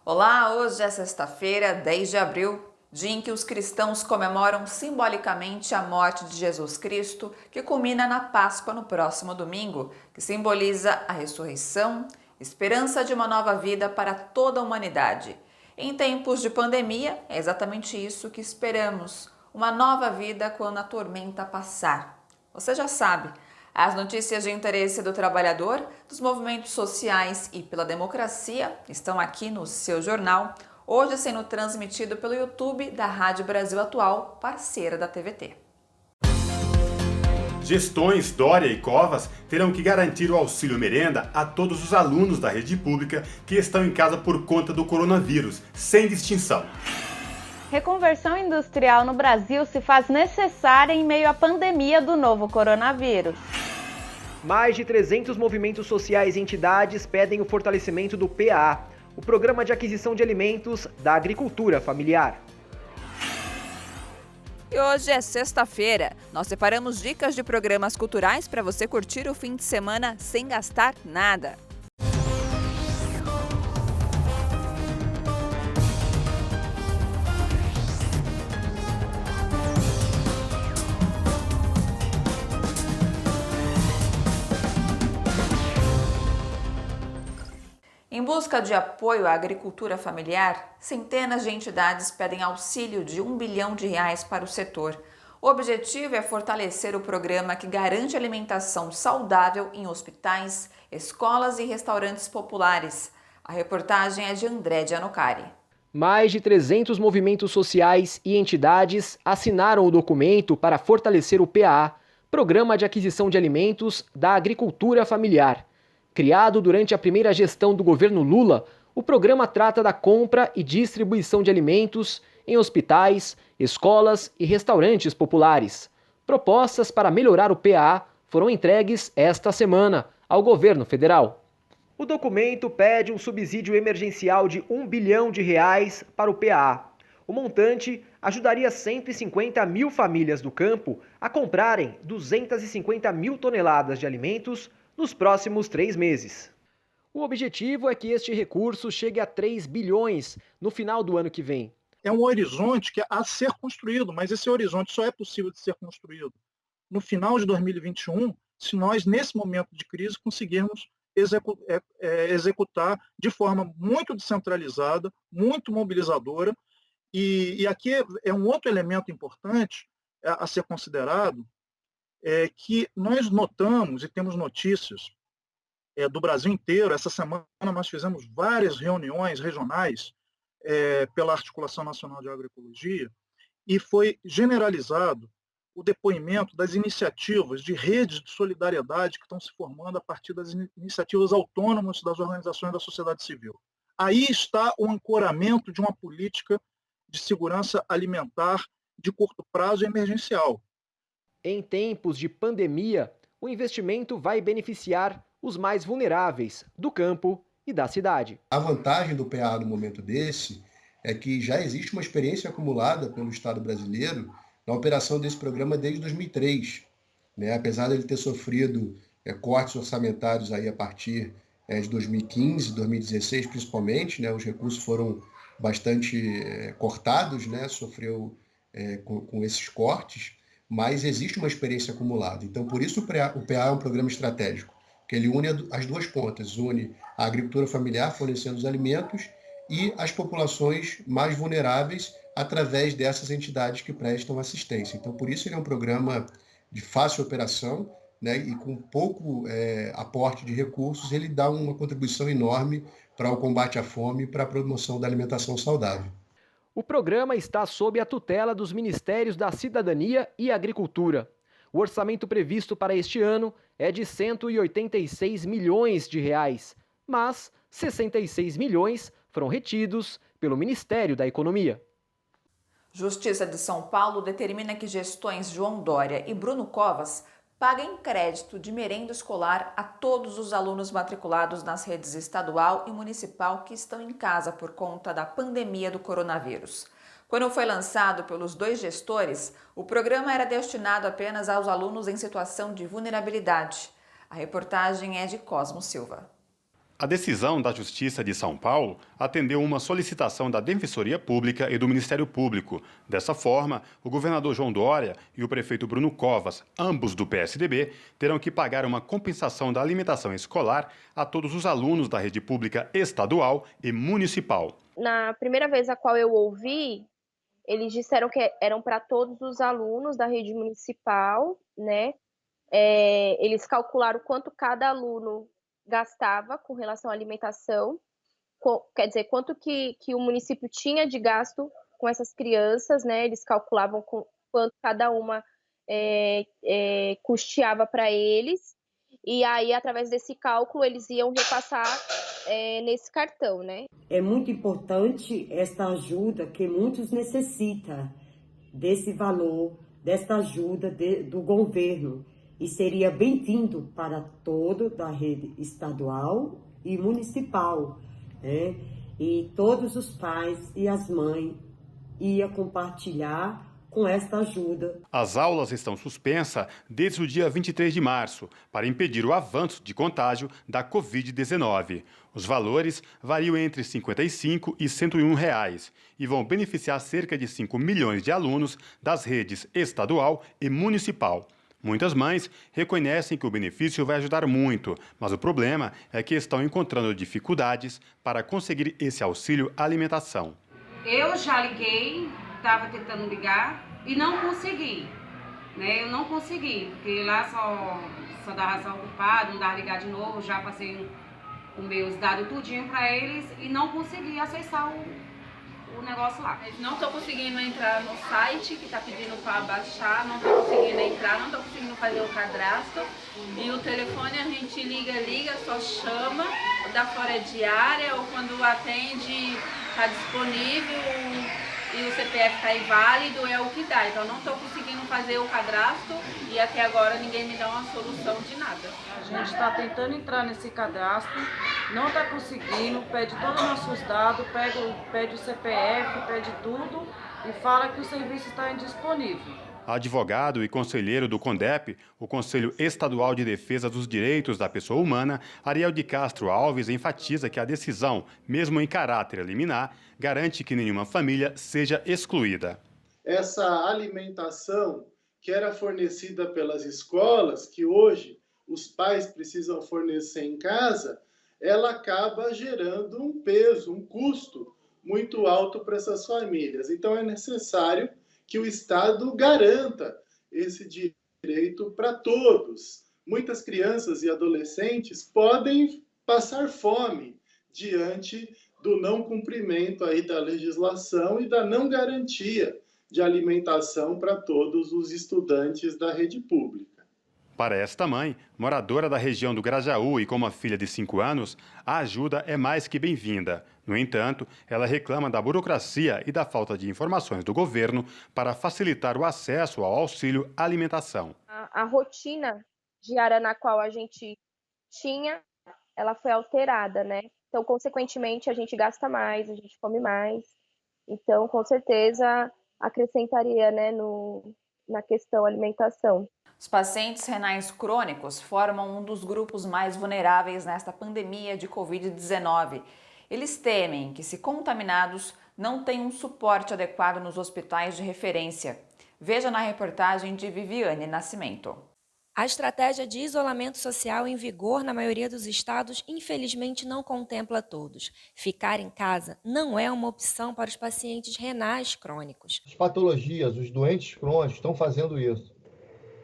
Olá, hoje é sexta-feira, 10 de abril, dia em que os cristãos comemoram simbolicamente a morte de Jesus Cristo, que culmina na Páscoa no próximo domingo, que simboliza a ressurreição, esperança de uma nova vida para toda a humanidade. Em tempos de pandemia, é exatamente isso que esperamos, uma nova vida quando a tormenta passar. Você já sabe, as notícias de interesse do trabalhador, dos movimentos sociais e pela democracia estão aqui no seu jornal, hoje sendo transmitido pelo YouTube da Rádio Brasil Atual, parceira da TVT. Gestões Dória e Covas terão que garantir o auxílio merenda a todos os alunos da rede pública que estão em casa por conta do coronavírus, sem distinção. Reconversão industrial no Brasil se faz necessária em meio à pandemia do novo coronavírus. Mais de 300 movimentos sociais e entidades pedem o fortalecimento do PA, o Programa de Aquisição de Alimentos da Agricultura Familiar. E hoje é sexta-feira. Nós separamos dicas de programas culturais para você curtir o fim de semana sem gastar nada. Em busca de apoio à agricultura familiar, centenas de entidades pedem auxílio de R$ 1 bilhão para o setor. O objetivo é fortalecer o programa que garante alimentação saudável em hospitais, escolas e restaurantes populares. A reportagem é de André Gianocari. Mais de 300 movimentos sociais e entidades assinaram o documento para fortalecer o PA, Programa de Aquisição de Alimentos da Agricultura Familiar. Criado durante a primeira gestão do governo Lula, o programa trata da compra e distribuição de alimentos em hospitais, escolas e restaurantes populares. Propostas para melhorar o PA foram entregues esta semana ao governo federal. O documento pede um subsídio emergencial de R$ 1 bilhão para o PA. O montante ajudaria 150 mil famílias do campo a comprarem 250 mil toneladas de alimentos nos próximos 3 meses. O objetivo é que este recurso chegue a 3 bilhões no final do ano que vem. É um horizonte que é a ser construído, mas esse horizonte só é possível de ser construído no final de 2021, se nós, nesse momento de crise, conseguirmos executar de forma muito descentralizada, muito mobilizadora. E aqui é um outro elemento importante a ser considerado, que nós notamos e temos notícias do Brasil inteiro. Essa semana nós fizemos várias reuniões regionais pela Articulação Nacional de Agroecologia e foi generalizado o depoimento das iniciativas de redes de solidariedade que estão se formando a partir das iniciativas autônomas das organizações da sociedade civil. Aí está o ancoramento de uma política de segurança alimentar de curto prazo e emergencial. Em tempos de pandemia, o investimento vai beneficiar os mais vulneráveis do campo e da cidade. A vantagem do PA no momento desse é que já existe uma experiência acumulada pelo Estado brasileiro na operação desse programa desde 2003. Apesar de ele ter sofrido cortes orçamentários aí a partir de 2015, 2016 principalmente, os recursos foram bastante cortados, sofreu com esses cortes, mas existe uma experiência acumulada. Então, por isso o PA é um programa estratégico, que ele une as duas pontas, une a agricultura familiar fornecendo os alimentos e as populações mais vulneráveis através dessas entidades que prestam assistência. Então, por isso ele é um programa de fácil operação, e com pouco aporte de recursos, ele dá uma contribuição enorme para o combate à fome e para a promoção da alimentação saudável. O programa está sob a tutela dos Ministérios da Cidadania e Agricultura. O orçamento previsto para este ano é de R$ 186 milhões, mas 66 milhões foram retidos pelo Ministério da Economia. Justiça de São Paulo determina que gestões João Dória e Bruno Covas paguem crédito de merenda escolar a todos os alunos matriculados nas redes estadual e municipal que estão em casa por conta da pandemia do coronavírus. Quando foi lançado pelos dois gestores, o programa era destinado apenas aos alunos em situação de vulnerabilidade. A reportagem é de Cosmo Silva. A decisão da Justiça de São Paulo atendeu uma solicitação da Defensoria Pública e do Ministério Público. Dessa forma, o governador João Dória e o prefeito Bruno Covas, ambos do PSDB, terão que pagar uma compensação da alimentação escolar a todos os alunos da rede pública estadual e municipal. Na primeira vez a qual eu ouvi, eles disseram que eram para todos os alunos da rede municipal, né? Eles calcularam quanto cada aluno gastava com relação à alimentação, quer dizer, quanto que o município tinha de gasto com essas crianças, né? Eles calculavam quanto cada uma custeava para eles, e aí, através desse cálculo, eles iam repassar nesse cartão, né? É muito importante esta ajuda que muitos necessitam desse valor, desta ajuda do governo. E seria bem-vindo para todo da rede estadual e municipal, né? E todos os pais e as mães iam compartilhar com esta ajuda. As aulas estão suspensas desde o dia 23 de março para impedir o avanço de contágio da Covid-19. Os valores variam entre R$ 55 e R$ 101 e vão beneficiar cerca de 5 milhões de alunos das redes estadual e municipal. Muitas mães reconhecem que o benefício vai ajudar muito, mas o problema é que estão encontrando dificuldades para conseguir esse auxílio alimentação. Eu já liguei, estava tentando ligar e não consegui, né? Eu não consegui, porque lá só dá razão ocupado, não dá ligar de novo, já passei os meus dados tudinho para eles e não consegui acessar o negócio lá. Não estou conseguindo entrar no site que está pedindo para baixar, não estou conseguindo entrar, não estou conseguindo fazer o cadastro. E o telefone a gente liga, só chama, da fora de área, ou quando atende está disponível e o CPF está inválido, é o que dá. Então não estou conseguindo fazer o cadastro e até agora ninguém me dá uma solução de nada. A gente está tentando entrar nesse cadastro, não está conseguindo, pede todos os nossos dados, pede o CPF, pede tudo e fala que o serviço está indisponível. Advogado e conselheiro do CONDEP, o Conselho Estadual de Defesa dos Direitos da Pessoa Humana, Ariel de Castro Alves enfatiza que a decisão, mesmo em caráter liminar, garante que nenhuma família seja excluída. Essa alimentação que era fornecida pelas escolas, que hoje os pais precisam fornecer em casa, ela acaba gerando um peso, um custo muito alto para essas famílias. Então é necessário que o Estado garanta esse direito para todos. Muitas crianças e adolescentes podem passar fome diante do não cumprimento aí da legislação e da não garantia de alimentação para todos os estudantes da rede pública. Para esta mãe, moradora da região do Grajaú e com uma filha de 5 anos, a ajuda é mais que bem-vinda. No entanto, ela reclama da burocracia e da falta de informações do governo para facilitar o acesso ao auxílio alimentação. A rotina diária na qual a gente tinha, ela foi alterada, né? Então, consequentemente, a gente gasta mais, a gente come mais. Então, com certeza, acrescentaria, né, na questão alimentação. Os pacientes renais crônicos formam um dos grupos mais vulneráveis nesta pandemia de Covid-19. Eles temem que, se contaminados, não tenham um suporte adequado nos hospitais de referência. Veja na reportagem de Viviane Nascimento. A estratégia de isolamento social em vigor na maioria dos estados, infelizmente, não contempla todos. Ficar em casa não é uma opção para os pacientes renais crônicos. As patologias, os doentes crônicos estão fazendo isso.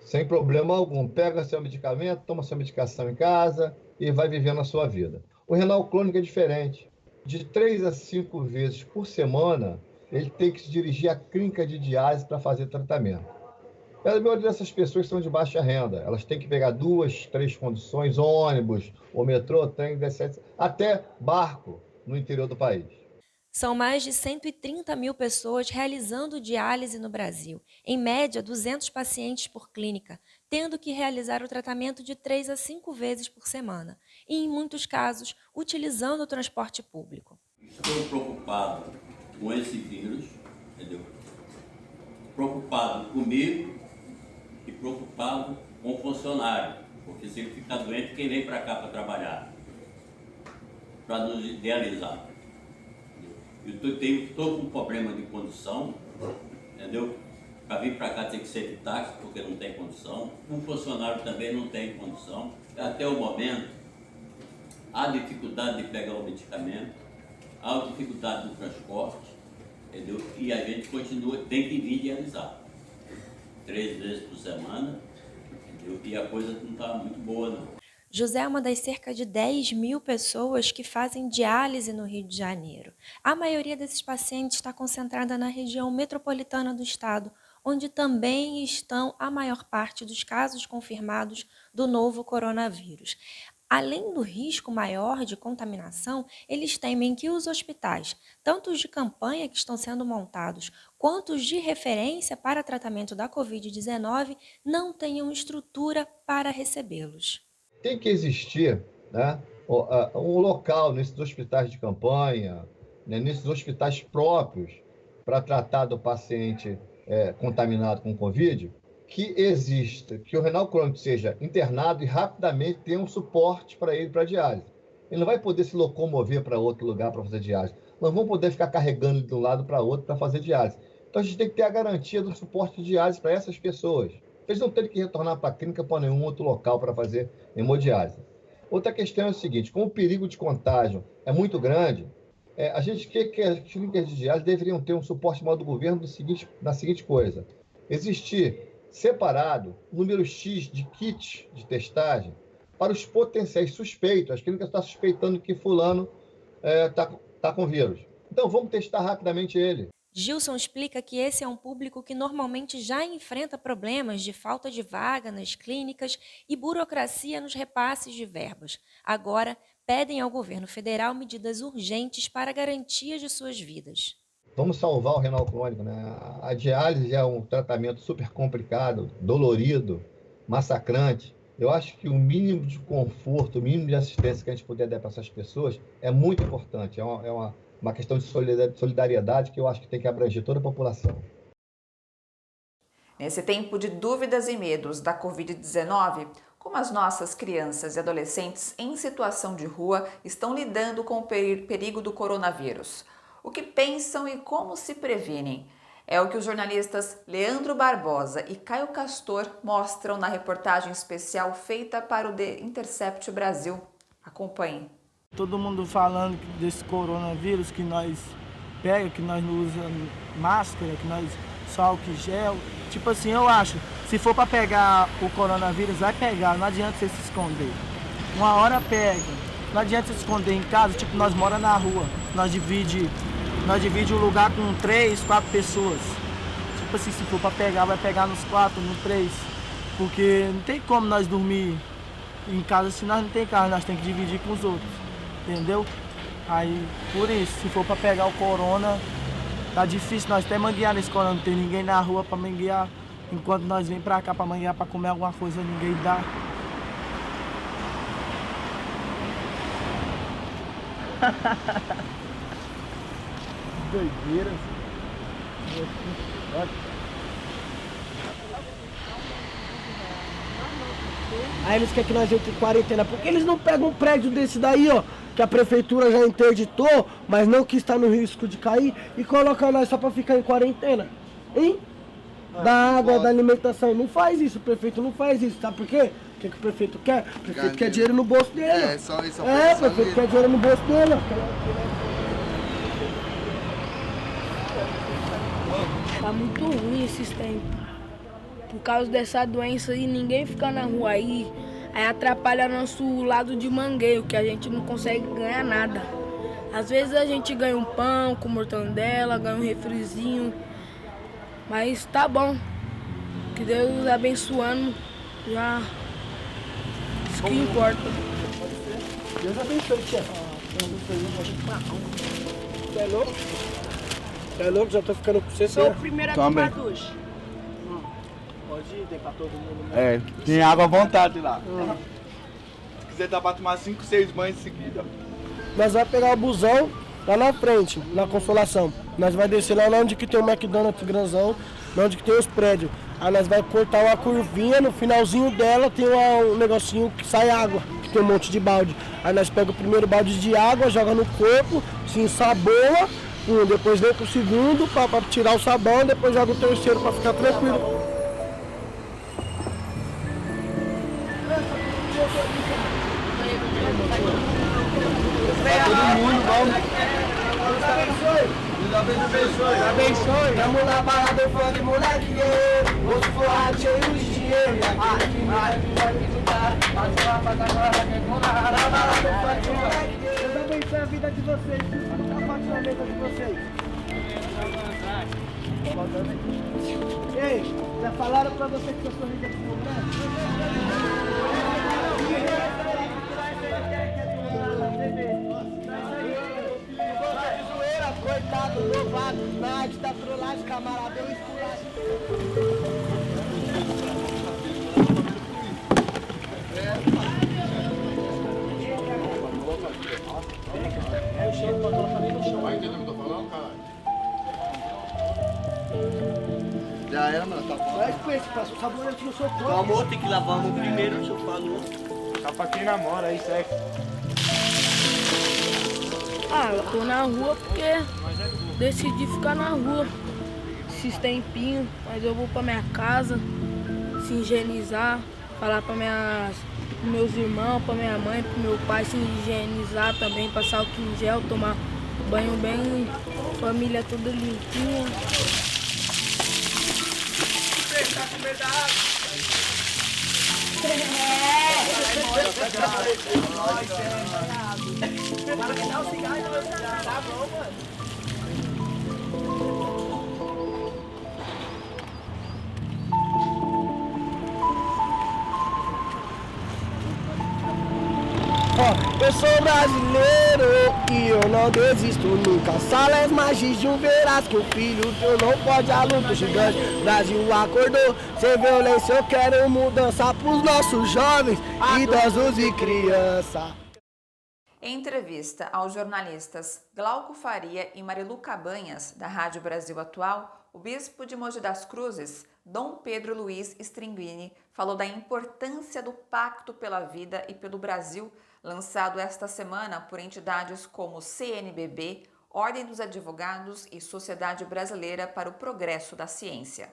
Sem problema algum. Pega seu medicamento, toma sua medicação em casa e vai vivendo a sua vida. O renal crônico é diferente. De 3 a 5 vezes por semana, ele tem que se dirigir à clínica de diálise para fazer tratamento. A maioria dessas pessoas são de baixa renda. Elas têm que pegar 2, 3 conduções, ônibus, ou metrô, trem, até barco no interior do país. São mais de 130 mil pessoas realizando diálise no Brasil, em média 200 pacientes por clínica, tendo que realizar o tratamento de 3 a 5 vezes por semana, e em muitos casos, utilizando o transporte público. Estou preocupado com esse vírus, entendeu? Preocupado comigo e preocupado com o funcionário, porque se ele ficar doente, quem vem para cá para trabalhar? para nos idealizar. Eu estou com um problema de condução, entendeu? Para vir para cá tem que ser de táxi, porque não tem condição. Um funcionário também não tem condição. Até o momento, há dificuldade de pegar o medicamento, há dificuldade do transporte, entendeu? E a gente tem que vir idealizar. 3 vezes por semana, entendeu? E a coisa não está muito boa, não. José é uma das cerca de 10 mil pessoas que fazem diálise no Rio de Janeiro. A maioria desses pacientes está concentrada na região metropolitana do estado, onde também estão a maior parte dos casos confirmados do novo coronavírus. Além do risco maior de contaminação, eles temem que os hospitais, tanto os de campanha que estão sendo montados, quanto os de referência para tratamento da Covid-19, não tenham estrutura para recebê-los. Tem que existir, né, um local nesses hospitais de campanha, né, nesses hospitais próprios para tratar do paciente contaminado com Covid, que exista, que o renal crônico seja internado e rapidamente tenha um suporte para ele para diálise. Ele não vai poder se locomover para outro lugar para fazer diálise. Nós vamos poder ficar carregando de um lado para outro para fazer diálise. Então a gente tem que ter a garantia do suporte de diálise para essas pessoas. Eles não terem que retornar para a clínica para nenhum outro local para fazer hemodiálise. Outra questão é o seguinte: como o perigo de contágio é muito grande, a gente quer que as clínicas de diálise deveriam ter um suporte maior do governo da seguinte coisa: existir separado número X de kits de testagem para os potenciais suspeitos. As clínicas estão suspeitando que fulano está com vírus. Então vamos testar rapidamente ele. Gilson explica que esse é um público que normalmente já enfrenta problemas de falta de vaga nas clínicas e burocracia nos repasses de verbas. Agora, pedem ao governo federal medidas urgentes para a garantia de suas vidas. Vamos salvar o renal crônico, né? A diálise é um tratamento super complicado, dolorido, massacrante. Eu acho que o mínimo de conforto, o mínimo de assistência que a gente puder dar para essas pessoas é muito importante. É uma questão de solidariedade que eu acho que tem que abranger toda a população. Nesse tempo de dúvidas e medos da Covid-19, como as nossas crianças e adolescentes em situação de rua estão lidando com o perigo do coronavírus? O que pensam e como se previnem? É o que os jornalistas Leandro Barbosa e Caio Castor mostram na reportagem especial feita para o The Intercept Brasil. Acompanhem. Todo mundo falando desse coronavírus, que nós pega, que nós não usamos máscara, que nós só álcool gel. Tipo assim, eu acho, se for para pegar o coronavírus, vai pegar, não adianta você se esconder. Uma hora pega, não adianta se esconder em casa, tipo, nós moramos na rua, nós divide o lugar com 3, 4 pessoas. Tipo assim, se for para pegar, vai pegar nos 4, nos 3, porque não tem como nós dormir em casa se nós não tem casa, nós temos que dividir com os outros. Entendeu? Aí, por isso, se for para pegar o corona, tá difícil. Nós até manguear na escola, não tem ninguém na rua para manguear. Enquanto nós vem para cá para manguear, para comer alguma coisa, ninguém dá. Doideira. Aí eles querem que nós entre em quarentena. Por que eles não pegam um prédio desse daí, ó? Que a prefeitura já interditou, mas não que está no risco de cair, e coloca nós só para ficar em quarentena? Hein? Da água, da alimentação. Não faz isso, o prefeito não faz isso. Sabe por quê? O que o prefeito quer? O prefeito quer dinheiro no bolso dele. É, só isso. O prefeito quer dinheiro no bolso dele. Tá muito ruim esses tempos. Por causa dessa doença aí, ninguém fica na rua aí atrapalha nosso lado de mangueiro, que a gente não consegue ganhar nada. Às vezes a gente ganha um pão com mortandela, ganha um refrizinho, mas tá bom. Que Deus abençoando, já isso que importa. Deus abençoe, tia. Você é louco? Você é louco? Já tô ficando com você. Sou o primeiro a tomar ducha. Pode ir, tem pra todo mundo, né? Tem água à vontade lá. Se quiser dá pra tomar 5, 6 banhos em seguida. Nós vamos pegar o busão lá na frente, na Consolação. Nós vamos descer lá onde que tem o McDonald's grandão, onde que tem os prédios. Aí nós vamos cortar uma curvinha, no finalzinho dela tem um negocinho que sai água. que tem um monte de balde. Aí nós pegamos o primeiro balde de água, joga no corpo, se ensaboa, depois vem pro segundo para tirar o sabão, depois joga o terceiro para ficar tranquilo. Todo mundo, vamos. Deus abençoe. Deus abençoe. Tamo na balada, eu fã de moleque, rosto forrado, cheio de dinheiro. Na balada, eu fã de moleque. Deus abençoe a vida de vocês, a paixonamento de vocês. Ei, já falaram pra você que eu sou rica de mulher? Coitado, louvado, Nade, da trollagem, camarada, eu esculacho. É o cheiro pra colocar ali no chão. Vai entender o que eu tô falando, caralho? Já era, mano, tá bom. Vai com esse, passa o sabonete no seu corpo. Calma, tem que lavar a mão primeiro, o senhor falou. Tá pra quem namora aí, sexo. Ah, eu tô na rua porque decidi ficar na rua esses tempinhos, mas eu vou pra minha casa, se higienizar, falar pra meus irmãos, pra minha mãe, pro meu pai se higienizar também, passar álcool em gel, tomar banho bem, família toda limpinha. Tá com medo da água? Para que dá o cigarro e não tá bom, mano. Eu sou brasileiro e eu não desisto nunca. Salés magis de um verás que o filho teu não pode a luta gigante. Brasil acordou, sem violência eu quero mudança pros nossos jovens, idosos e crianças. Em entrevista aos jornalistas Glauco Faria e Marilu Cabanhas, da Rádio Brasil Atual, o bispo de Mogi das Cruzes, Dom Pedro Luiz Stringuini, falou da importância do Pacto pela Vida e pelo Brasil, lançado esta semana por entidades como CNBB, Ordem dos Advogados e Sociedade Brasileira para o Progresso da Ciência.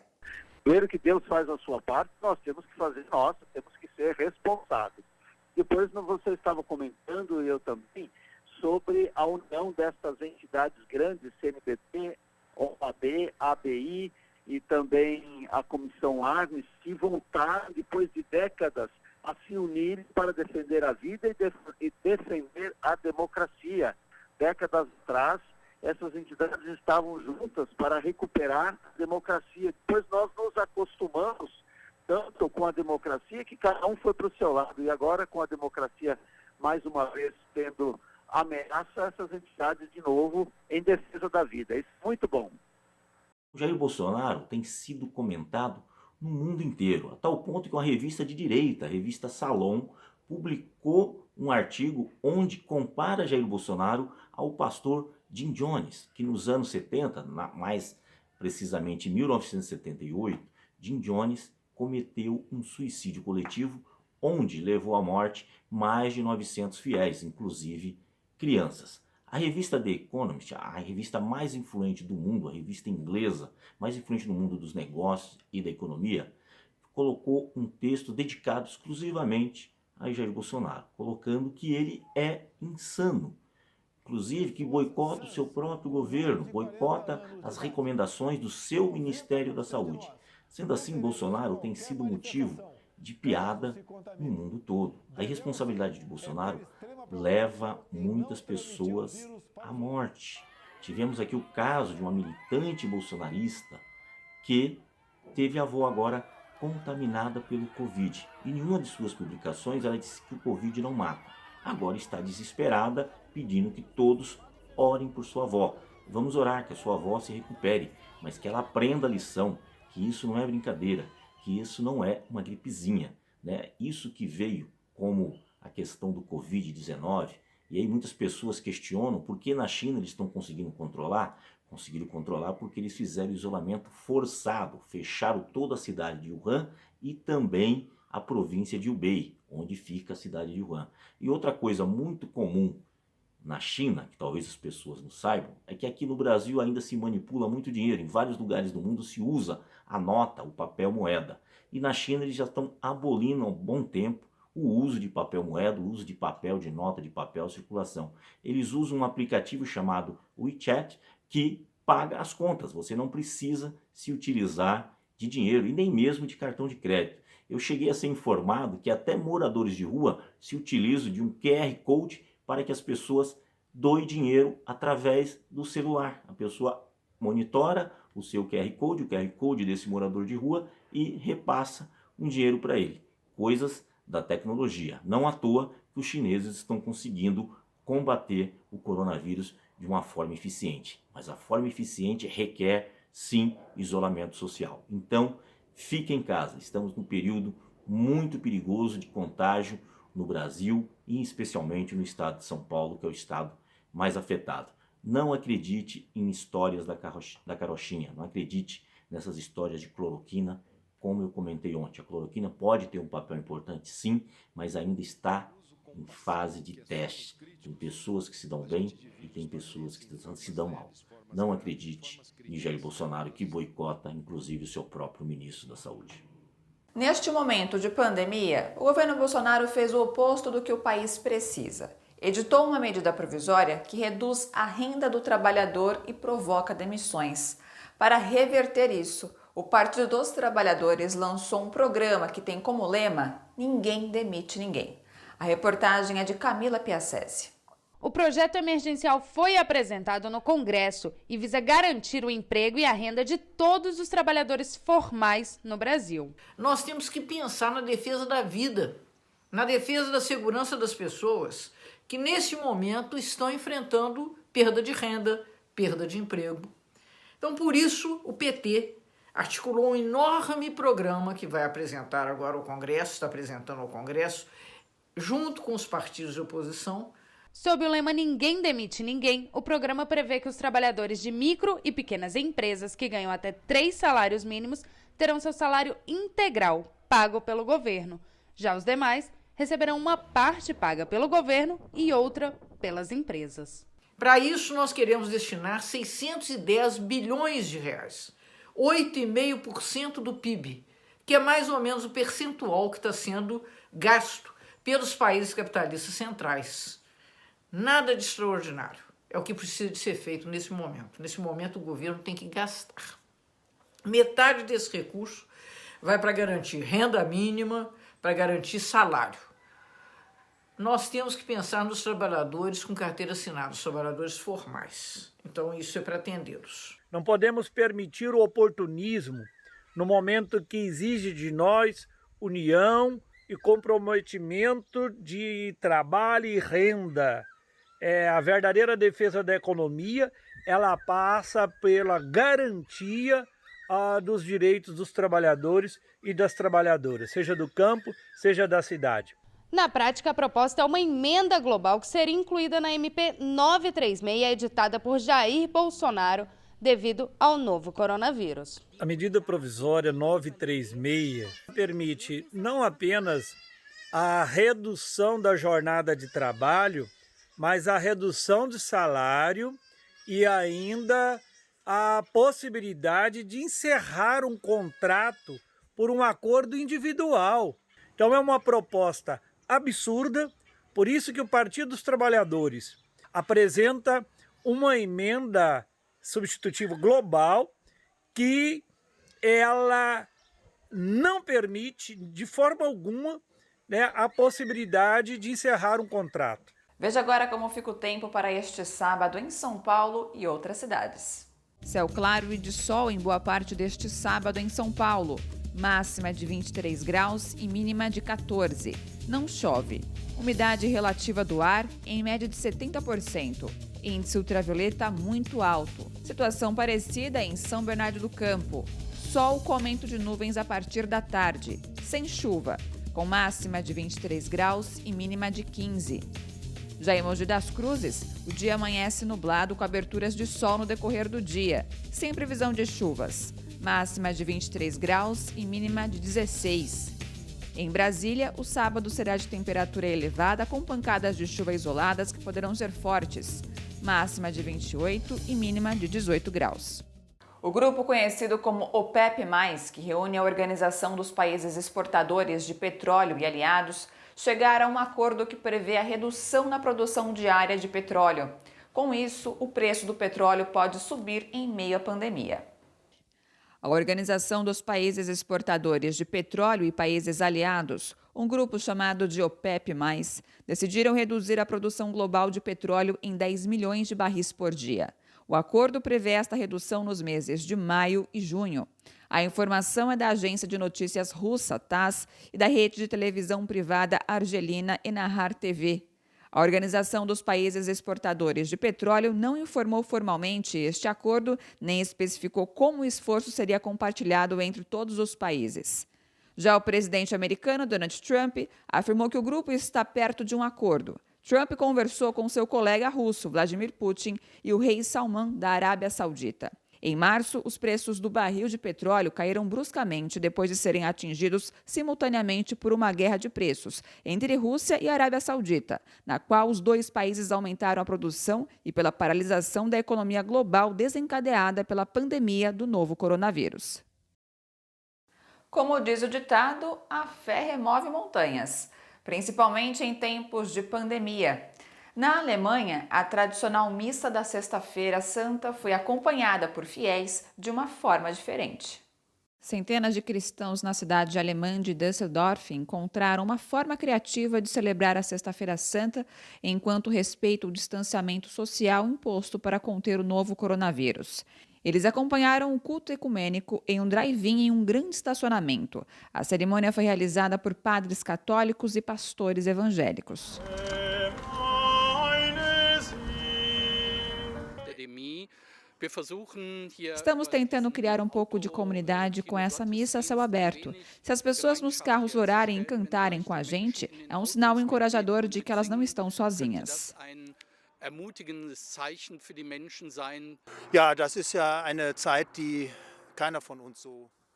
Primeiro que Deus faz a sua parte, nós temos que fazer nossa, temos que ser responsáveis. Depois você estava comentando, e eu também, sobre a união dessas entidades grandes, CNBB, OAB, ABI e também a Comissão Arnes, que voltaram, depois de décadas, a se unir para defender a vida e defender a democracia. Décadas atrás, essas entidades estavam juntas para recuperar a democracia. Depois nós nos acostumamos tanto com a democracia que cada um foi para o seu lado. E agora, com a democracia, mais uma vez, tendo ameaça, essas entidades de novo em defesa da vida. Isso é muito bom. O Jair Bolsonaro tem sido comentado no mundo inteiro, a tal ponto que uma revista de direita, a revista Salom, publicou um artigo onde compara Jair Bolsonaro ao pastor Jim Jones, que nos anos 70, mais precisamente em 1978, Jim Jones cometeu um suicídio coletivo onde levou à morte mais de 900 fiéis, inclusive crianças. A revista The Economist, a revista mais influente do mundo, a revista inglesa mais influente do mundo dos negócios e da economia, colocou um texto dedicado exclusivamente a Jair Bolsonaro, colocando que ele é insano, inclusive que boicota o seu próprio governo, boicota as recomendações do seu Ministério da Saúde. Sendo assim, Bolsonaro tem sido motivo de piada no mundo todo. A irresponsabilidade de Bolsonaro leva muitas pessoas à morte. Tivemos aqui o caso de uma militante bolsonarista que teve a avó agora contaminada pelo Covid. E em uma de suas publicações ela disse que o Covid não mata. Agora está desesperada, pedindo que todos orem por sua avó. Vamos orar que a sua avó se recupere, mas que ela aprenda a lição, que isso não é brincadeira, que isso não é uma gripezinha, né? Isso que veio como a questão do Covid-19, e aí muitas pessoas questionam por que na China eles estão conseguindo controlar. Conseguiram controlar porque eles fizeram isolamento forçado, fecharam toda a cidade de Wuhan e também a província de Hubei, onde fica a cidade de Wuhan. E outra coisa muito comum na China, que talvez as pessoas não saibam, é que aqui no Brasil ainda se manipula muito dinheiro. Em vários lugares do mundo se usa a nota, o papel moeda. E na China eles já estão abolindo há um bom tempo o uso de papel moeda, o uso de papel, de nota, de papel, circulação. Eles usam um aplicativo chamado WeChat que paga as contas. Você não precisa se utilizar de dinheiro e nem mesmo de cartão de crédito. Eu cheguei a ser informado que até moradores de rua se utilizam de um QR Code para que as pessoas doem dinheiro através do celular. A pessoa monitora o seu QR Code, o QR Code desse morador de rua e repassa um dinheiro para ele. Coisas da tecnologia. Não à toa que os chineses estão conseguindo combater o coronavírus de uma forma eficiente. Mas a forma eficiente requer, sim, isolamento social. Então, fique em casa. Estamos num período muito perigoso de contágio no Brasil e especialmente no estado de São Paulo, que é o estado mais afetado. Não acredite em histórias da carochinha. Não acredite nessas histórias de cloroquina. Como eu comentei ontem, a cloroquina pode ter um papel importante, sim, mas ainda está em fase de teste. Tem pessoas que se dão bem e tem pessoas que se dão mal. Não acredite em Jair Bolsonaro, que boicota, inclusive, o seu próprio ministro da Saúde. Neste momento de pandemia, o governo Bolsonaro fez o oposto do que o país precisa. Editou uma medida provisória que reduz a renda do trabalhador e provoca demissões. Para reverter isso, o Partido dos Trabalhadores lançou um programa que tem como lema Ninguém Demite Ninguém. A reportagem é de Camila Piacese. O projeto emergencial foi apresentado no Congresso e visa garantir o emprego e a renda de todos os trabalhadores formais no Brasil. Nós temos que pensar na defesa da vida, na defesa da segurança das pessoas que nesse momento estão enfrentando perda de renda, perda de emprego. Então, por isso, o PT articulou um enorme programa que vai apresentar agora ao Congresso, está apresentando ao Congresso, junto com os partidos de oposição. Sob o lema Ninguém Demite Ninguém, o programa prevê que os trabalhadores de micro e pequenas empresas que ganham até 3 salários mínimos terão seu salário integral pago pelo governo. Já os demais receberão uma parte paga pelo governo e outra pelas empresas. Para isso, nós queremos destinar 610 bilhões de reais, 8,5% do PIB, que é mais ou menos o percentual que está sendo gasto pelos países capitalistas centrais. Nada de extraordinário. É o que precisa de ser feito nesse momento. Nesse momento, o governo tem que gastar. Metade desse recurso vai para garantir renda mínima, para garantir salário. Nós temos que pensar nos trabalhadores com carteira assinada, os trabalhadores formais. Então, isso é para atendê-los. Não podemos permitir o oportunismo no momento que exige de nós união e comprometimento de trabalho e renda. A verdadeira defesa da economia, ela passa pela garantia dos direitos dos trabalhadores e das trabalhadoras, seja do campo, seja da cidade. Na prática, a proposta é uma emenda global que seria incluída na MP 936, editada por Jair Bolsonaro, devido ao novo coronavírus. A medida provisória 936 permite não apenas a redução da jornada de trabalho, mas a redução de salário e ainda a possibilidade de encerrar um contrato por um acordo individual. Então é uma proposta absurda, por isso que o Partido dos Trabalhadores apresenta uma emenda substitutiva global que ela não permite de forma alguma, a possibilidade de encerrar um contrato. Veja agora como fica o tempo para este sábado em São Paulo e outras cidades. Céu claro e de sol em boa parte deste sábado em São Paulo. Máxima de 23 graus e mínima de 14. Não chove. Umidade relativa do ar em média de 70%. Índice ultravioleta muito alto. Situação parecida em São Bernardo do Campo. Sol com aumento de nuvens a partir da tarde. Sem chuva. Com máxima de 23 graus e mínima de 15. Já em Mogi das Cruzes, o dia amanhece nublado com aberturas de sol no decorrer do dia, sem previsão de chuvas. Máxima de 23 graus e mínima de 16. Em Brasília, o sábado será de temperatura elevada com pancadas de chuva isoladas que poderão ser fortes. Máxima de 28 e mínima de 18 graus. O grupo conhecido como OPEP+, que reúne a Organização dos Países Exportadores de Petróleo e aliados, chegaram a um acordo que prevê a redução na produção diária de petróleo. Com isso, o preço do petróleo pode subir em meio à pandemia. A Organização dos Países Exportadores de Petróleo e Países Aliados, um grupo chamado de OPEP+, decidiram reduzir a produção global de petróleo em 10 milhões de barris por dia. O acordo prevê esta redução nos meses de maio e junho. A informação é da agência de notícias russa TASS e da rede de televisão privada argelina Enahar TV. A Organização dos Países Exportadores de Petróleo não informou formalmente este acordo, nem especificou como o esforço seria compartilhado entre todos os países. Já o presidente americano Donald Trump afirmou que o grupo está perto de um acordo. Trump conversou com seu colega russo, Vladimir Putin, e o rei Salman, da Arábia Saudita. Em março, os preços do barril de petróleo caíram bruscamente depois de serem atingidos simultaneamente por uma guerra de preços entre Rússia e Arábia Saudita, na qual os dois países aumentaram a produção e pela paralisação da economia global desencadeada pela pandemia do novo coronavírus. Como diz o ditado, a fé remove montanhas, principalmente em tempos de pandemia. Na Alemanha, a tradicional missa da Sexta-feira Santa foi acompanhada por fiéis de uma forma diferente. Centenas de cristãos na cidade alemã de Düsseldorf encontraram uma forma criativa de celebrar a Sexta-feira Santa enquanto respeitam o distanciamento social imposto para conter o novo coronavírus. Eles acompanharam o culto ecumênico em um drive-in em um grande estacionamento. A cerimônia foi realizada por padres católicos e pastores evangélicos. Estamos tentando criar um pouco de comunidade com essa missa a céu aberto. Se as pessoas nos carros orarem e cantarem com a gente, é um sinal encorajador de que elas não estão sozinhas.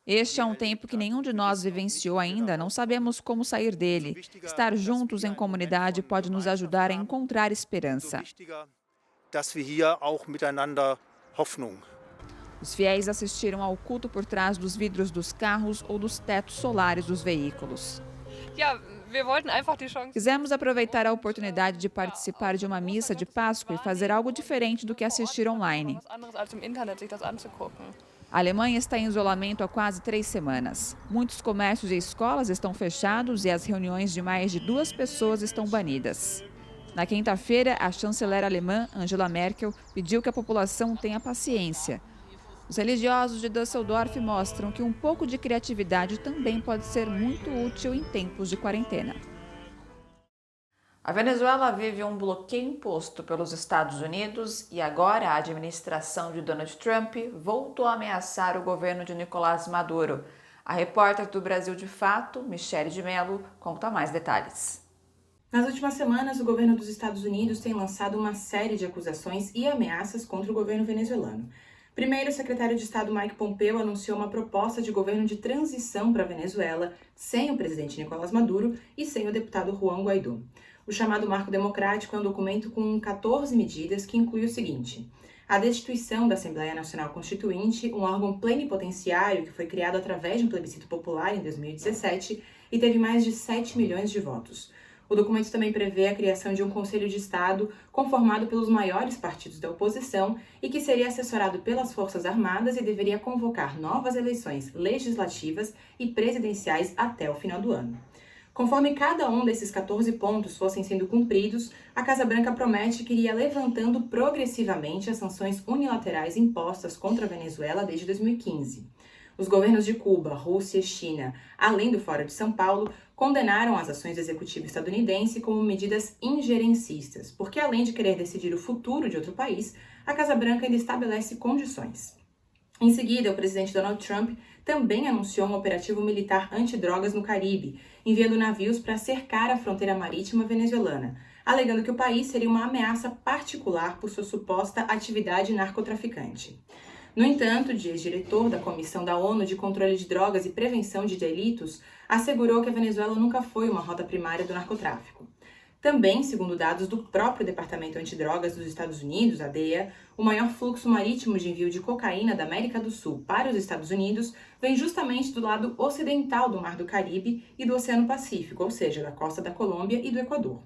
Este é um tempo que nenhum de nós vivenciou ainda, não sabemos como sair dele. Estar juntos em comunidade pode nos ajudar a encontrar esperança. Os fiéis assistiram ao culto por trás dos vidros dos carros ou dos tetos solares dos veículos. Quisemos aproveitar a oportunidade de participar de uma missa de Páscoa e fazer algo diferente do que assistir online. A Alemanha está em isolamento há quase 3 semanas. Muitos comércios e escolas estão fechados e as reuniões de mais de 2 pessoas estão banidas. Na quinta-feira, a chanceler alemã Angela Merkel pediu que a população tenha paciência. Os religiosos de Düsseldorf mostram que um pouco de criatividade também pode ser muito útil em tempos de quarentena. A Venezuela vive um bloqueio imposto pelos Estados Unidos e agora a administração de Donald Trump voltou a ameaçar o governo de Nicolás Maduro. A repórter do Brasil de Fato, Michele de Mello, conta mais detalhes. Nas últimas semanas, o governo dos Estados Unidos tem lançado uma série de acusações e ameaças contra o governo venezuelano. Primeiro, o secretário de Estado Mike Pompeo anunciou uma proposta de governo de transição para a Venezuela sem o presidente Nicolás Maduro e sem o deputado Juan Guaidó. O chamado Marco Democrático é um documento com 14 medidas que inclui o seguinte: a destituição da Assembleia Nacional Constituinte, um órgão plenipotenciário que foi criado através de um plebiscito popular em 2017 e teve mais de 7 milhões de votos. O documento também prevê a criação de um Conselho de Estado conformado pelos maiores partidos da oposição e que seria assessorado pelas Forças Armadas e deveria convocar novas eleições legislativas e presidenciais até o final do ano. Conforme cada um desses 14 pontos fossem sendo cumpridos, a Casa Branca promete que iria levantando progressivamente as sanções unilaterais impostas contra a Venezuela desde 2015. Os governos de Cuba, Rússia e China, além do Fórum de São Paulo, condenaram as ações do executivo estadunidense como medidas injerencistas, porque além de querer decidir o futuro de outro país, a Casa Branca ainda estabelece condições. Em seguida, o presidente Donald Trump também anunciou um operativo militar antidrogas no Caribe, enviando navios para cercar a fronteira marítima venezuelana, alegando que o país seria uma ameaça particular por sua suposta atividade narcotraficante. No entanto, o ex-diretor da Comissão da ONU de Controle de Drogas e Prevenção de Delitos assegurou que a Venezuela nunca foi uma rota primária do narcotráfico. Também, segundo dados do próprio Departamento Antidrogas dos Estados Unidos, a DEA, o maior fluxo marítimo de envio de cocaína da América do Sul para os Estados Unidos vem justamente do lado ocidental do Mar do Caribe e do Oceano Pacífico, ou seja, da costa da Colômbia e do Equador.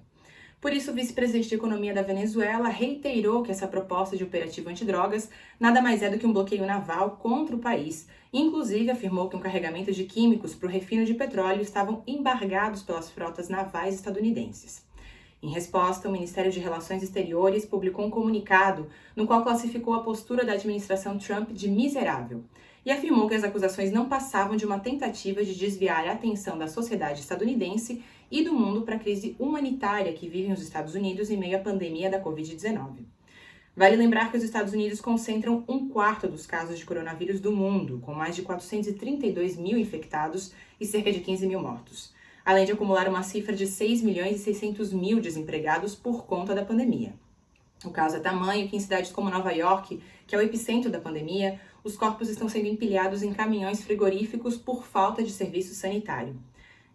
Por isso, o vice-presidente de Economia da Venezuela reiterou que essa proposta de operativo antidrogas nada mais é do que um bloqueio naval contra o país. Inclusive, afirmou que um carregamento de químicos para o refino de petróleo estavam embargados pelas frotas navais estadunidenses. Em resposta, o Ministério de Relações Exteriores publicou um comunicado no qual classificou a postura da administração Trump de miserável e afirmou que as acusações não passavam de uma tentativa de desviar a atenção da sociedade estadunidense e do mundo para a crise humanitária que vivem os Estados Unidos em meio à pandemia da Covid-19. Vale lembrar que os Estados Unidos concentram 1/4 dos casos de coronavírus do mundo, com mais de 432 mil infectados e cerca de 15 mil mortos, além de acumular uma cifra de 6.600.000 desempregados por conta da pandemia. O caso é tamanho que em cidades como Nova York, que é o epicentro da pandemia, os corpos estão sendo empilhados em caminhões frigoríficos por falta de serviço sanitário.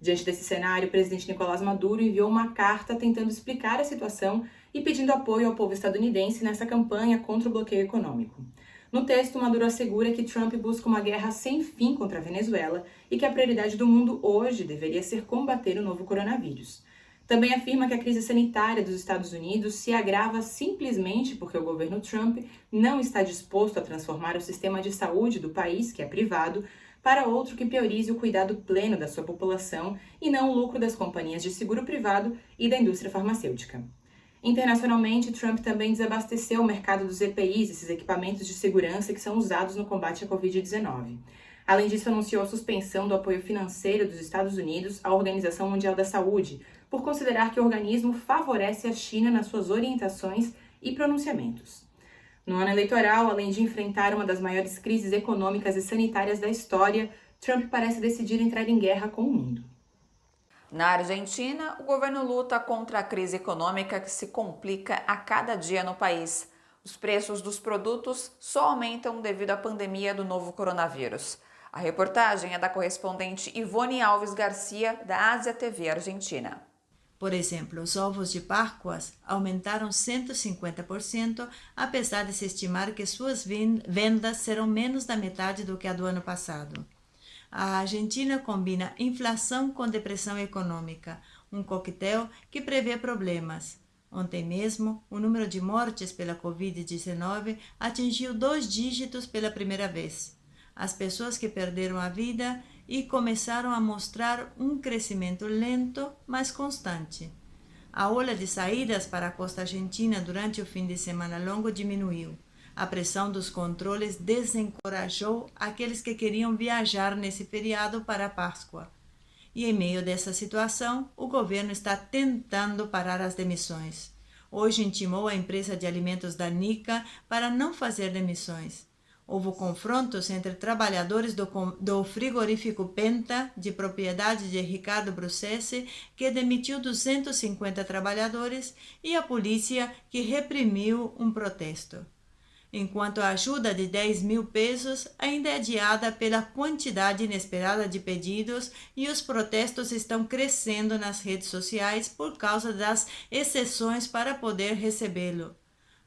Diante desse cenário, o presidente Nicolás Maduro enviou uma carta tentando explicar a situação e pedindo apoio ao povo estadunidense nessa campanha contra o bloqueio econômico. No texto, Maduro assegura que Trump busca uma guerra sem fim contra a Venezuela e que a prioridade do mundo hoje deveria ser combater o novo coronavírus. Também afirma que a crise sanitária dos Estados Unidos se agrava simplesmente porque o governo Trump não está disposto a transformar o sistema de saúde do país, que é privado, para outro que priorize o cuidado pleno da sua população e não o lucro das companhias de seguro privado e da indústria farmacêutica. Internacionalmente, Trump também desabasteceu o mercado dos EPIs, esses equipamentos de segurança que são usados no combate à Covid-19. Além disso, anunciou a suspensão do apoio financeiro dos Estados Unidos à Organização Mundial da Saúde, por considerar que o organismo favorece a China nas suas orientações e pronunciamentos. No ano eleitoral, além de enfrentar uma das maiores crises econômicas e sanitárias da história, Trump parece decidir entrar em guerra com o mundo. Na Argentina, o governo luta contra a crise econômica que se complica a cada dia no país. Os preços dos produtos só aumentam devido à pandemia do novo coronavírus. A reportagem é da correspondente Ivone Alves Garcia, da Ásia TV Argentina. Por exemplo, os ovos de Páscoas aumentaram 150%, apesar de se estimar que suas vendas serão menos da metade do que a do ano passado. A Argentina combina inflação com depressão econômica, um coquetel que prevê problemas. Ontem mesmo, o número de mortes pela Covid-19 atingiu 2 dígitos pela primeira vez. As pessoas que perderam a vida e começaram a mostrar um crescimento lento, mas constante. A ola de saídas para a costa argentina durante o fim de semana longo diminuiu. A pressão dos controles desencorajou aqueles que queriam viajar nesse feriado para a Páscoa. E em meio dessa situação, o governo está tentando parar as demissões. Hoje intimou a empresa de alimentos da Nica para não fazer demissões. Houve confrontos entre trabalhadores do frigorífico Penta, de propriedade de Ricardo Brussese, que demitiu 250 trabalhadores, e a polícia, que reprimiu um protesto. Enquanto a ajuda de 10 mil pesos ainda é adiada pela quantidade inesperada de pedidos e os protestos estão crescendo nas redes sociais por causa das exceções para poder recebê-lo.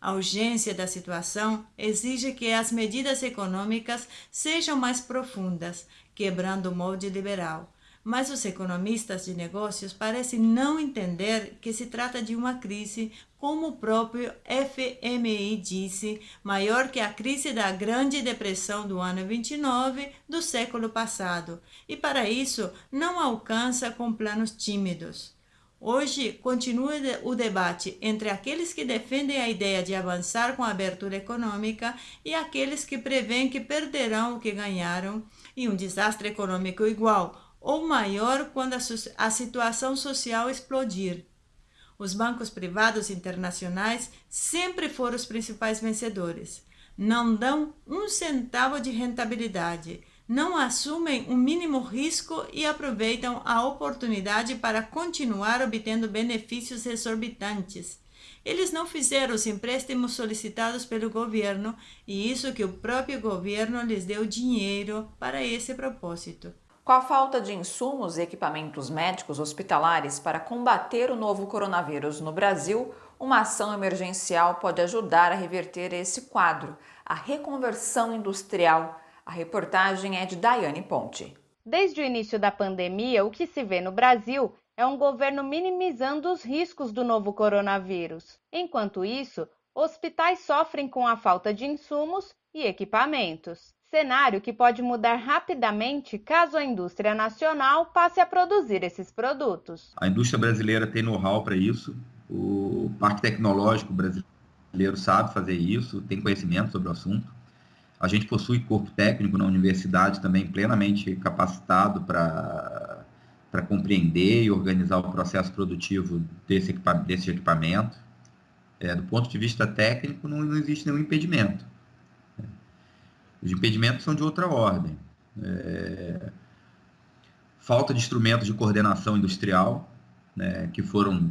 A urgência da situação exige que as medidas econômicas sejam mais profundas, quebrando o molde liberal. Mas os economistas de negócios parecem não entender que se trata de uma crise, como o próprio FMI disse, maior que a crise da Grande Depressão do ano 29 do século passado, e para isso não alcança com planos tímidos. Hoje, continua o debate entre aqueles que defendem a ideia de avançar com a abertura econômica e aqueles que prevêem que perderão o que ganharam e um desastre econômico igual ou maior quando a situação social explodir. Os bancos privados internacionais sempre foram os principais vencedores. Não dão um centavo de rentabilidade, não assumem o mínimo risco e aproveitam a oportunidade para continuar obtendo benefícios exorbitantes. Eles não fizeram os empréstimos solicitados pelo governo e isso que o próprio governo lhes deu dinheiro para esse propósito. Com a falta de insumos e equipamentos médicos hospitalares para combater o novo coronavírus no Brasil, uma ação emergencial pode ajudar a reverter esse quadro, a reconversão industrial. A reportagem é de Daiane Ponte. Desde o início da pandemia, o que se vê no Brasil é um governo minimizando os riscos do novo coronavírus. Enquanto isso, hospitais sofrem com a falta de insumos e equipamentos. Cenário que pode mudar rapidamente caso a indústria nacional passe a produzir esses produtos. A indústria brasileira tem know-how para isso, o Parque Tecnológico brasileiro sabe fazer isso, tem conhecimento sobre o assunto. A gente possui corpo técnico na universidade também plenamente capacitado para compreender e organizar o processo produtivo desse equipamento. Do ponto de vista técnico, não existe nenhum impedimento. Os impedimentos são de outra ordem. Falta de instrumentos de coordenação industrial, né, que foram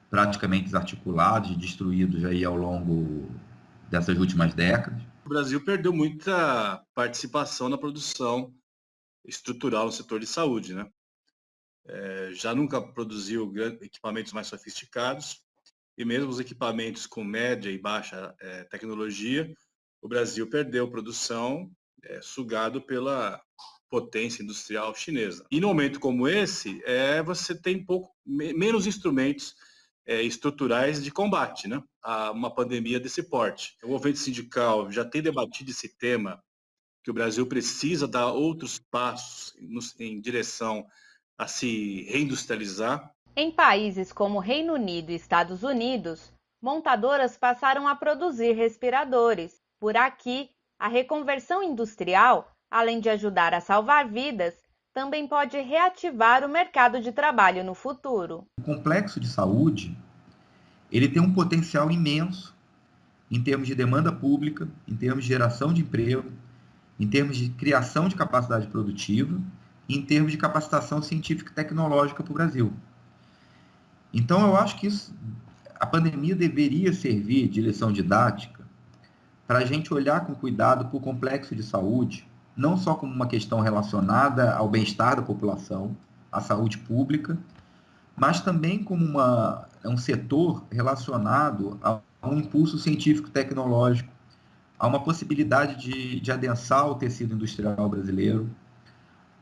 praticamente desarticulados e destruídos aí ao longo dessas últimas décadas. O Brasil perdeu muita participação na produção estrutural no setor de saúde, né? Já nunca produziu equipamentos mais sofisticados, e mesmo os equipamentos com média e baixa tecnologia, o Brasil perdeu produção, sugado pela potência industrial chinesa. E num momento como esse, você tem menos instrumentos estruturais de combate, né, a uma pandemia desse porte. O movimento sindical já tem debatido esse tema, que o Brasil precisa dar outros passos em direção a se reindustrializar. Em países como Reino Unido e Estados Unidos, montadoras passaram a produzir respiradores. Por aqui, a reconversão industrial, além de ajudar a salvar vidas, também pode reativar o mercado de trabalho no futuro. O complexo de saúde, ele tem um potencial imenso em termos de demanda pública, em termos de geração de emprego, em termos de criação de capacidade produtiva e em termos de capacitação científica e tecnológica para o Brasil. Então, eu acho que a pandemia deveria servir de lição didática para a gente olhar com cuidado para o complexo de saúde, não só como uma questão relacionada ao bem-estar da população, à saúde pública, mas também como um setor relacionado a um impulso científico-tecnológico, a uma possibilidade de adensar o tecido industrial brasileiro,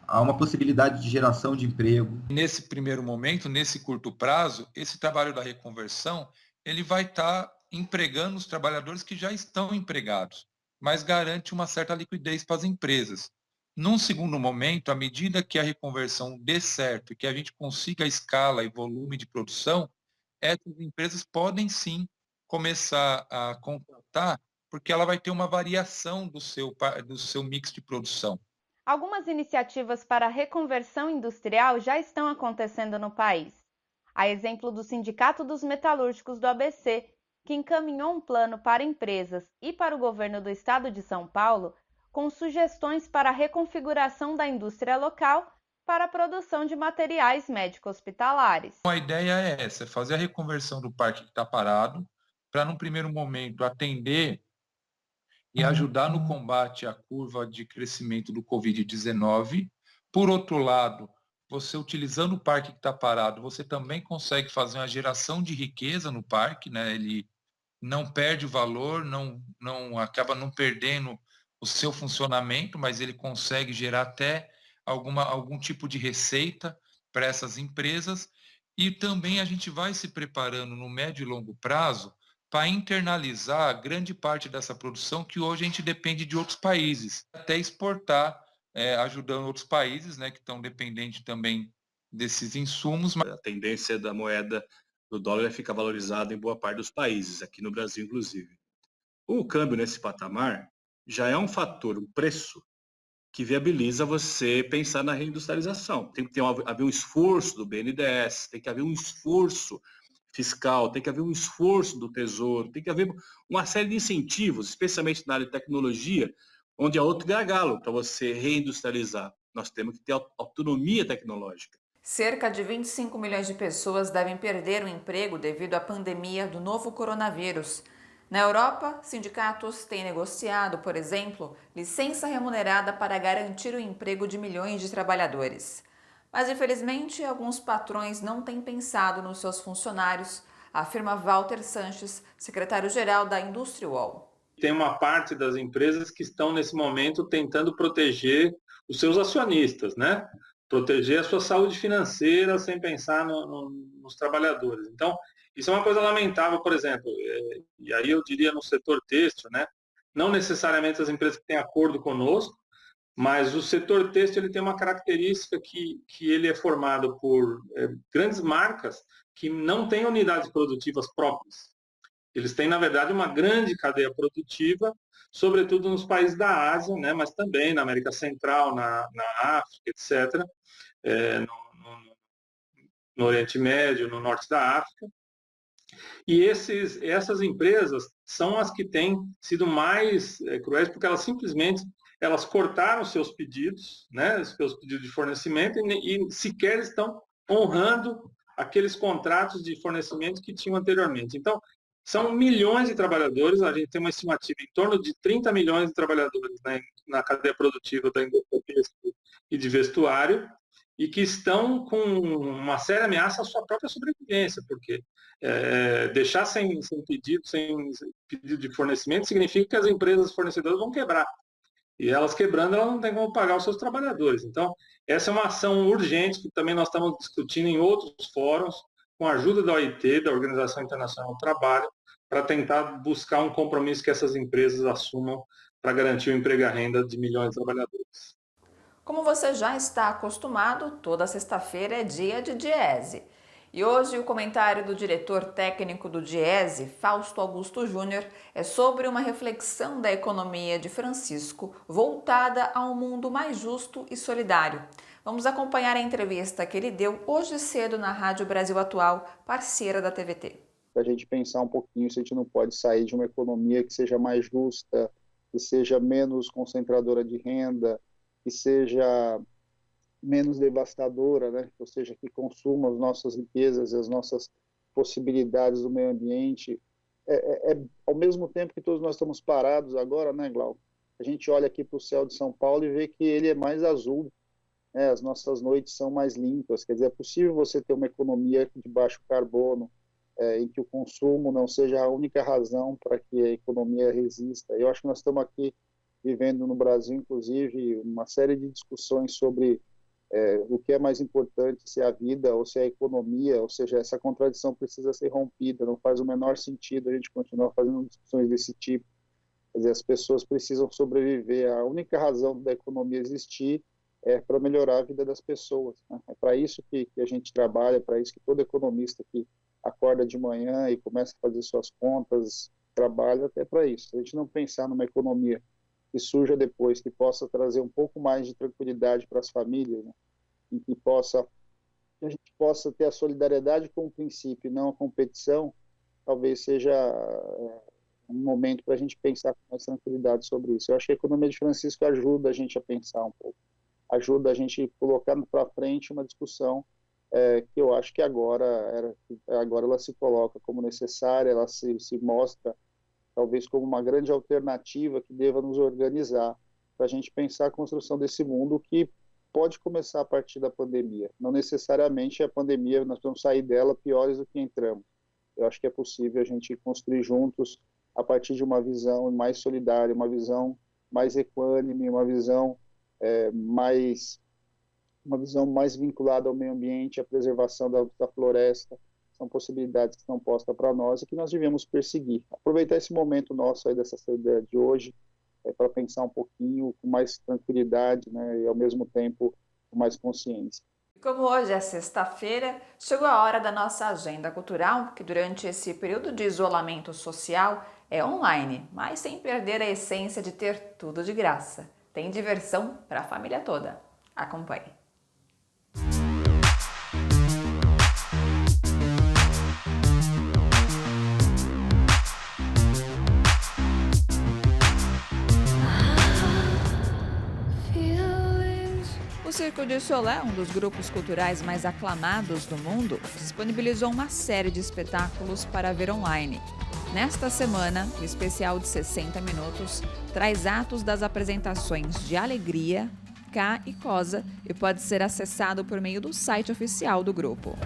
a uma possibilidade de geração de emprego. Nesse primeiro momento, nesse curto prazo, esse trabalho da reconversão, ele vai estar empregando os trabalhadores que já estão empregados, mas garante uma certa liquidez para as empresas. Num segundo momento, à medida que a reconversão dê certo e que a gente consiga a escala e volume de produção, essas empresas podem sim começar a contratar, porque ela vai ter uma variação do seu mix de produção. Algumas iniciativas para a reconversão industrial já estão acontecendo no país. A exemplo do Sindicato dos Metalúrgicos do ABC, que encaminhou um plano para empresas e para o governo do estado de São Paulo com sugestões para a reconfiguração da indústria local para a produção de materiais médico-hospitalares. A ideia é essa, fazer a reconversão do parque que está parado, para num primeiro momento atender e ajudar no combate à curva de crescimento do Covid-19. Por outro lado, você utilizando o parque que está parado, você também consegue fazer uma geração de riqueza no parque, né? Ele não perde o valor, acaba não perdendo o seu funcionamento, mas ele consegue gerar até algum tipo de receita para essas empresas. E também a gente vai se preparando no médio e longo prazo para internalizar grande parte dessa produção que hoje a gente depende de outros países, até exportar, ajudando outros países, né, que estão dependentes também desses insumos. A tendência da moeda do dólar é ficar valorizada em boa parte dos países, aqui no Brasil inclusive. O câmbio nesse patamar já é um fator, um preço, que viabiliza você pensar na reindustrialização. Tem que haver um esforço do BNDES, tem que haver um esforço fiscal, tem que haver um esforço do Tesouro, tem que haver uma série de incentivos, especialmente na área de tecnologia, onde há outro gargalo para você reindustrializar. Nós temos que ter autonomia tecnológica. Cerca de 25 milhões de pessoas devem perder o emprego devido à pandemia do novo coronavírus. Na Europa, sindicatos têm negociado, por exemplo, licença remunerada para garantir o emprego de milhões de trabalhadores. Mas, infelizmente, alguns patrões não têm pensado nos seus funcionários, afirma Walter Sanches, secretário-geral da Industrial. Tem uma parte das empresas que estão, nesse momento, tentando proteger os seus acionistas, né? Proteger a sua saúde financeira sem pensar nos trabalhadores. Então, isso é uma coisa lamentável, por exemplo, e aí eu diria no setor têxtil, né? Não necessariamente as empresas que têm acordo conosco, mas o setor têxtil ele tem uma característica que ele é formado por grandes marcas que não têm unidades produtivas próprias. Eles têm, na verdade, uma grande cadeia produtiva, sobretudo nos países da Ásia, né, mas também na América Central, na África, etc., no Oriente Médio, no Norte da África. E essas empresas são as que têm sido mais cruéis, porque elas cortaram seus pedidos, né, seus pedidos de fornecimento, e sequer estão honrando aqueles contratos de fornecimento que tinham anteriormente. Então, são milhões de trabalhadores, a gente tem uma estimativa em torno de 30 milhões de trabalhadores, né, na cadeia produtiva da indústria têxtil e de vestuário, e que estão com uma séria ameaça à sua própria sobrevivência, porque deixar sem pedido de fornecimento significa que as empresas fornecedoras vão quebrar. E elas quebrando, elas não têm como pagar os seus trabalhadores. Então, essa é uma ação urgente que também nós estamos discutindo em outros fóruns, com a ajuda da OIT, da Organização Internacional do Trabalho, para tentar buscar um compromisso que essas empresas assumam para garantir o emprego e a renda de milhões de trabalhadores. Como você já está acostumado, toda sexta-feira é dia de Diese. E hoje o comentário do diretor técnico do Diese, Fausto Augusto Júnior, é sobre uma reflexão da economia de Francisco voltada a um mundo mais justo e solidário. Vamos acompanhar a entrevista que ele deu hoje cedo na Rádio Brasil Atual, parceira da TVT. A gente pensar um pouquinho se a gente não pode sair de uma economia que seja mais justa, que seja menos concentradora de renda, que seja menos devastadora, né? Ou seja, que consuma as nossas riquezas e as nossas possibilidades do meio ambiente. Ao mesmo tempo que todos nós estamos parados agora, né, Glauco? A gente olha aqui para o céu de São Paulo e vê que ele é mais azul, né? As nossas noites são mais limpas. Quer dizer, é possível você ter uma economia de baixo carbono, em que o consumo não seja a única razão para que a economia resista. Eu acho que nós estamos aqui vivendo no Brasil, inclusive, uma série de discussões sobre o que é mais importante, se é a vida ou se é a economia, ou seja, essa contradição precisa ser rompida, não faz o menor sentido a gente continuar fazendo discussões desse tipo. Quer dizer, as pessoas precisam sobreviver, a única razão da economia existir é para melhorar a vida das pessoas, né? É para isso que a gente trabalha, é para isso que todo economista que acorda de manhã e começa a fazer suas contas, trabalha até para isso. Se a gente não pensar numa economia que surja depois, que possa trazer um pouco mais de tranquilidade para as famílias, né? E que a gente possa ter a solidariedade como princípio, não a competição, talvez seja um momento para a gente pensar com mais tranquilidade sobre isso. Eu acho que a economia de Francisco ajuda a gente a pensar um pouco, ajuda a gente colocar para frente uma discussão que eu acho que agora ela se coloca como necessária, ela se mostra talvez como uma grande alternativa que deva nos organizar para a gente pensar a construção desse mundo que pode começar a partir da pandemia. Não necessariamente a pandemia, nós vamos sair dela piores do que entramos. Eu acho que é possível a gente construir juntos a partir de uma visão mais solidária, uma visão mais equânime, uma visão mais vinculada ao meio ambiente, à preservação da floresta. São possibilidades que estão postas para nós e que nós devemos perseguir. Aproveitar esse momento nosso aí dessa ideia de hoje para pensar um pouquinho com mais tranquilidade, né, e ao mesmo tempo com mais consciência. Como hoje é sexta-feira, chegou a hora da nossa agenda cultural, que durante esse período de isolamento social é online, mas sem perder a essência de ter tudo de graça. Tem diversão para a família toda. Acompanhe. O Cirque du Soleil, um dos grupos culturais mais aclamados do mundo, disponibilizou uma série de espetáculos para ver online. Nesta semana, o especial de 60 minutos traz atos das apresentações de Alegria, Cá e Cosa e pode ser acessado por meio do site oficial do grupo.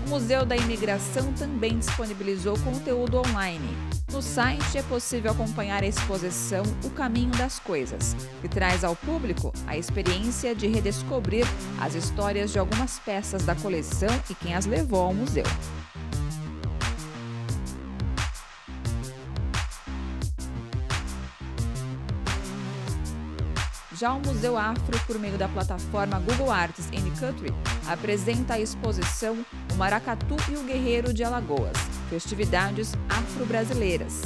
O Museu da Imigração também disponibilizou conteúdo online. No site é possível acompanhar a exposição O Caminho das Coisas, que traz ao público a experiência de redescobrir as histórias de algumas peças da coleção e quem as levou ao museu. Já o Museu Afro, por meio da plataforma Google Arts and Country, apresenta a exposição O Maracatu e o Guerreiro de Alagoas, festividades afro-brasileiras.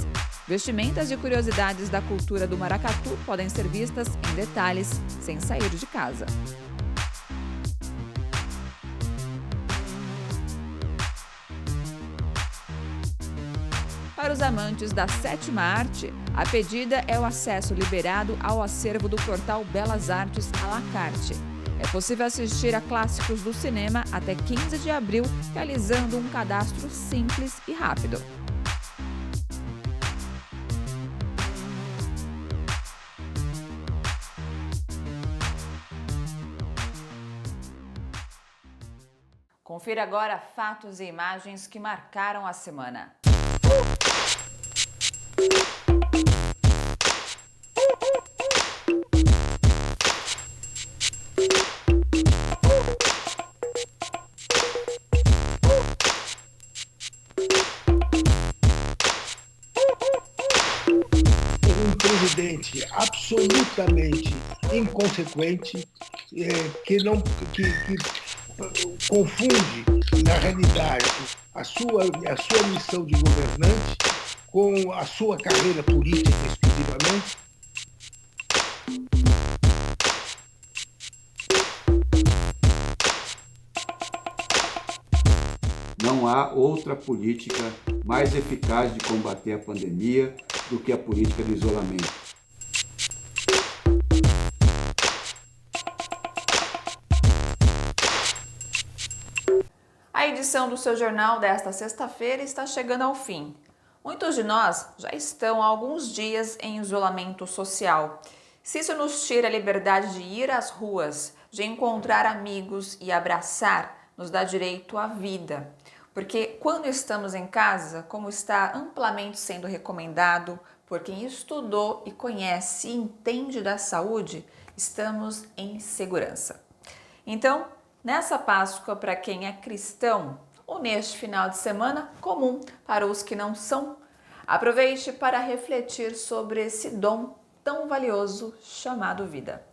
Vestimentas e curiosidades da cultura do maracatu podem ser vistas em detalhes, sem sair de casa. Para os amantes da sétima arte, a pedida é o acesso liberado ao acervo do portal Belas Artes à la carte. É possível assistir a clássicos do cinema até 15 de abril, realizando um cadastro simples e rápido. Confira agora fatos e imagens que marcaram a semana. Um presidente absolutamente inconsequente que confunde, na realidade, a sua missão de governante com a sua carreira política exclusivamente. Não há outra política mais eficaz de combater a pandemia do que a política do isolamento. A edição do seu jornal desta sexta-feira está chegando ao fim. Muitos de nós já estão há alguns dias em isolamento social. Se isso nos tira a liberdade de ir às ruas, de encontrar amigos e abraçar, nos dá direito à vida. Porque quando estamos em casa, como está amplamente sendo recomendado por quem estudou e conhece e entende da saúde, estamos em segurança. Então, nessa Páscoa, para quem é cristão, ou neste final de semana comum para os que não são, aproveite para refletir sobre esse dom tão valioso chamado vida.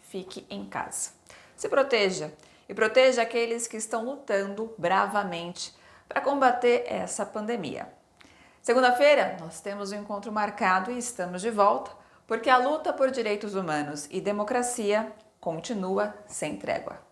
Fique em casa. Se proteja e proteja aqueles que estão lutando bravamente para combater essa pandemia. Segunda-feira, nós temos um encontro marcado e estamos de volta, porque a luta por direitos humanos e democracia continua sem trégua.